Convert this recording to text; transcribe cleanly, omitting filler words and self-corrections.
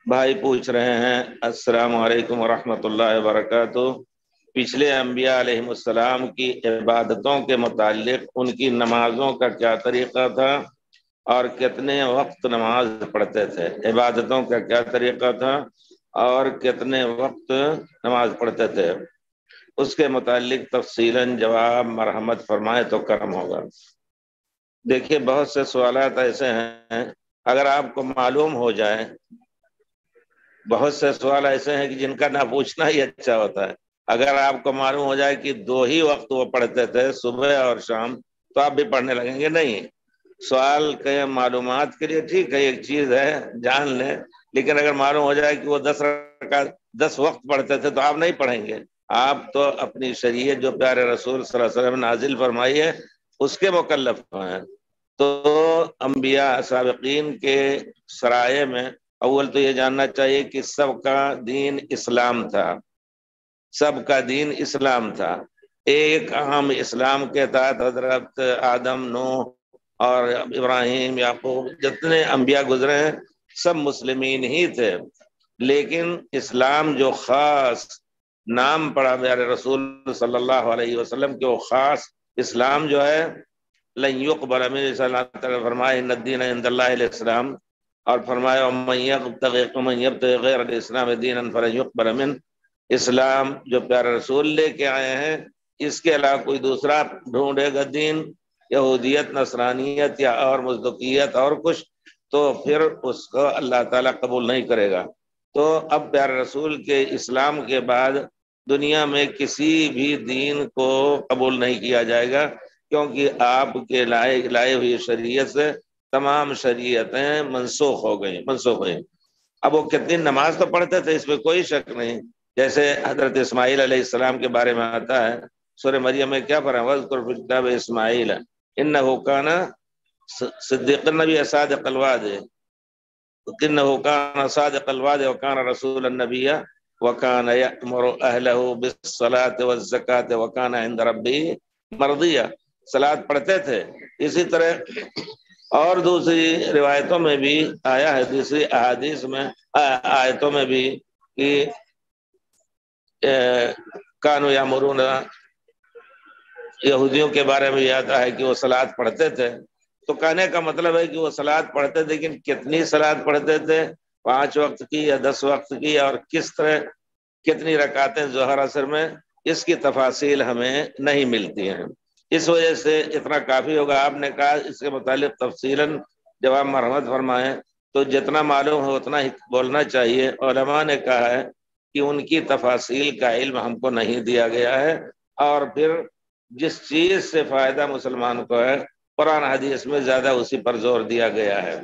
بھائی پوچھ رہے ہیں السلام علیکم ورحمۃ اللہ وبرکاتہ۔ پچھلے انبیاء علیہ السلام کی عبادتوں کے متعلق ان کی نمازوں کا کیا طریقہ تھا اور کتنے وقت نماز پڑھتے تھے؟ عبادتوں کا کیا طریقہ تھا اور کتنے وقت نماز پڑھتے تھے، اس کے متعلق تفصیلاً جواب مرحمت فرمائے تو کرم ہوگا۔ دیکھیے، بہت سے سوالات ایسے ہیں، اگر آپ کو معلوم ہو جائے، بہت سے سوال ایسے ہیں کہ جن کا نہ پوچھنا ہی اچھا ہوتا ہے۔ اگر آپ کو معلوم ہو جائے کہ 2 ہی وقت وہ پڑھتے تھے، صبح اور شام، تو آپ بھی پڑھنے لگیں گے؟ نہیں، سوال کے معلومات کے لیے ٹھیک ہے، ایک چیز ہے جان لیں، لیکن اگر معلوم ہو جائے کہ وہ 10 وقت پڑھتے تھے تو آپ نہیں پڑھیں گے۔ آپ تو اپنی شریعت جو پیارے رسول صلی اللہ علیہ وسلم نازل فرمائی ہے اس کے مکلف ہیں۔ تو انبیاء سابقین کے سرائے میں اول تو یہ جاننا چاہیے کہ سب کا دین اسلام تھا، سب کا دین اسلام تھا۔ ایک اہم اسلام کے تحت حضرت آدم، نوح اور ابراہیم، یعقوب، جتنے انبیاء گزرے ہیں سب مسلمین ہی تھے، لیکن اسلام جو خاص نام پڑا میرے رسول صلی اللہ علیہ وسلم کے، وہ خاص اسلام جو ہے لن يقبل من، اللہ تعالیٰ فرمائے ان الدین عند اللہ الاسلام، اور فرمایا من یبتغی غیر الاسلام دینا فلن يقبل منہ۔ اسلام جو پیارے رسول لے کے آئے ہیں، اس کے علاوہ کوئی دوسرا ڈھونڈے گا دین، یہودیت، نصرانیت یا اور مصدقیت اور کچھ، تو پھر اس کو اللہ تعالیٰ قبول نہیں کرے گا۔ تو اب پیارے رسول کے اسلام کے بعد دنیا میں کسی بھی دین کو قبول نہیں کیا جائے گا، کیونکہ آپ کے لائے ہوئی شریعت سے تمام شریعتیں منسوخ ہو گئیں۔ اب وہ کتنی نماز تو پڑھتے تھے، اس میں کوئی شک نہیں، جیسے حضرت اسماعیل علیہ السلام کے بارے میں آتا ہے سورہ مریم میں، کیا پڑھا؟ وَاذْكُرْ فِي الْكِتَابِ اسماعیل إِنَّهُ كَانَ صِدِّيقًا نَبِيًّا صَادِقَ الْوَعْدِ إِنَّهُ كَانَ صَادِقَ الْوَعْدِ وَكَانَ رَسُولًا نَبِيًّا وَكَانَ يَأْمُرُ أَهْلَهُ بِالصَّلَاةِ وَالزَّكَاةِ وَكَانَ عِندَ رَبِّهِ مرضیہ۔ صلاۃ پڑھتے تھے۔ اسی طرح اور دوسری روایتوں میں بھی آیا ہے، دوسری احادیث میں، آیتوں میں بھی کہ کانوا یامرون، یہودیوں کے بارے میں یہ آتا ہے کہ وہ صلاۃ پڑھتے تھے۔ تو کہنے کا مطلب ہے کہ وہ صلاۃ پڑھتے تھے، لیکن کتنی صلاۃ پڑھتے تھے؟ 5 وقت کی یا 10 وقت کی، اور کس طرح کتنی رکعتیں ظہر عصر میں، اس کی تفاصیل ہمیں نہیں ملتی ہیں۔ اس وجہ سے اتنا کافی ہوگا۔ آپ نے کہا اس کے متعلق تفصیلاً جواب مرحمت فرمائیں، تو جتنا معلوم ہو اتنا ہی بولنا چاہیے۔ علماء نے کہا ہے کہ ان کی تفاصیل کا علم ہم کو نہیں دیا گیا ہے، اور پھر جس چیز سے فائدہ مسلمان کو ہے قرآن حدیث میں زیادہ اسی پر زور دیا گیا ہے۔